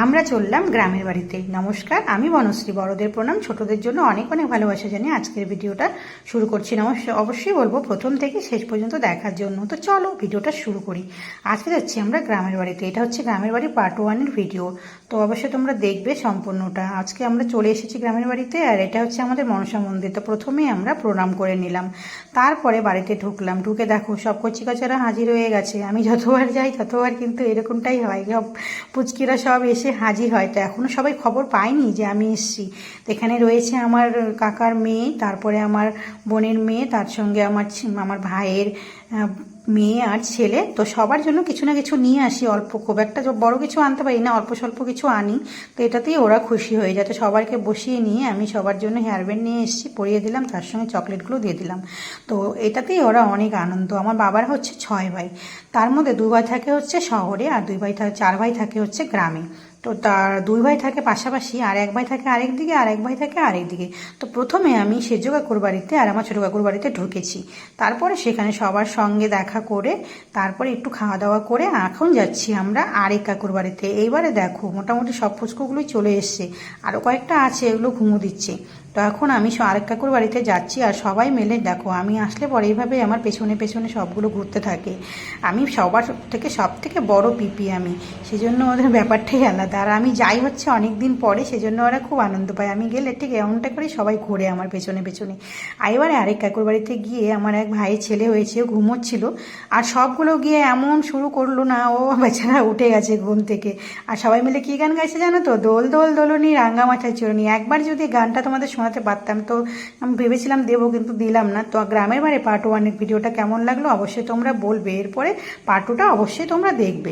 আমরা চললাম গ্রামের বাড়িতে। নমস্কার, আমি বনশ্রী। বড়দের প্রণাম, ছোটদের জন্য অনেক অনেক ভালোবাসা জানিয়ে আজকের ভিডিওটা শুরু করছি। অবশ্যই বলবো প্রথম থেকে শেষ পর্যন্ত দেখার জন্য। তো চলো ভিডিওটা শুরু করি। আজকে যাচ্ছি আমরা গ্রামের বাড়িতে। এটা হচ্ছে গ্রামের বাড়ি পার্ট 1-এর ভিডিও। তো অবশ্যই তোমরা দেখবে সম্পূর্ণটা। আজকে আমরা চলে এসেছি গ্রামের বাড়িতে, আর এটা হচ্ছে আমাদের মনসা মন্দির। তো প্রথমেই আমরা প্রণাম করে নিলাম, তারপরে বাড়িতে ঢুকলাম। ঢুকে দেখো সব কচিকাচারা হাজির হয়ে গেছে। আমি যতবার যাই ততবার কিন্তু এরকমটাই হয়, সব পুচকিরা সব এসে হাজির হয়। তো এখনও সবাই খবর পায়নি যে আমি এসেছি। তো এখানে রয়েছে আমার কাকার মেয়ে, তারপরে আমার বোনের মেয়ে, তার সঙ্গে আমার ভাইয়ের মেয়ে আর ছেলে। তো সবার জন্য কিছু না কিছু নিয়ে আসি, অল্প, খুব একটা বড় কিছু আনতে পারি না, অল্প স্বল্প কিছু আনি। তো এটাতেই ওরা খুশি হয়ে যায়। তো সবাইকে বসিয়ে নিয়ে আমি সবার জন্য হেয়ার ব্যান্ড নিয়ে এসেছি, পরিয়ে দিলাম, তার সঙ্গে চকলেটগুলো দিয়ে দিলাম। তো এটাতেই ওরা অনেক আনন্দ। আমার বাবার হচ্ছে 6 ভাই, তার মধ্যে 2 ভাই থাকে হচ্ছে শহরে, আর 4 ভাই থাকে হচ্ছে গ্রামে। তো তার 2 ভাই থাকে পাশাপাশি, আর 1 ভাই থাকে আরেক দিকে, আর 1 ভাই থাকে আরেক দিকে। তো প্রথমে আমি সেজ কাকুর বাড়িতে আর আমার ছোটো কাকুর বাড়িতে ঢুকেছি। তারপরে সেখানে সবার সঙ্গে দেখা করে তারপরে একটু খাওয়া দাওয়া করে এখন যাচ্ছি আমরা আরেক কাকুর বাড়িতে। এইবারে দেখো মোটামুটি সব পুচকুগুলোই চলে এসছে, আরও কয়েকটা আছে, এগুলো ঘুমো দিচ্ছে। তো এখন আমি আরেক কাকুর বাড়িতে যাচ্ছি, আর সবাই মিলে দেখো আমি আসলে পরে এইভাবে আমার পেছনে পেছনে সবগুলো ঘুরতে থাকে। আমি সব থেকে বড় পিপি আমি, সেজন্য ওদের ব্যাপারটাই আলাদা। আর আমি যাই হচ্ছে অনেক দিন পরে, সেজন্য ওরা খুব আনন্দ পায়। আমি গেলে ঠিক এমনটা করে সবাই ঘোরে আমার পেছনে পেছনে। আর এবারে আরেক কাকুর বাড়িতে গিয়ে আমার এক ভাইয়ের ছেলে হয়েছে, ও ঘুমোচ্ছিল, আর সবগুলো গিয়ে এমন শুরু করলো না, ও বেচারা উঠে গেছে ঘুম থেকে। আর সবাই মিলে কী গান গাইছে জানো তো? দোল দোল দোলনি রাঙা মাথায় চড়নি। একবার যদি গানটা তোমাদের শোনাতে পারতাম, তো আমি ভেবেছিলাম দেবো, কিন্তু দিলাম না। তো গ্রামের বাড়ি পার্ট 1-এর ভিডিওটা কেমন লাগলো অবশ্যই তোমরা বলবে। এরপরে পার্ট 2টা অবশ্যই তোমরা দেখবে।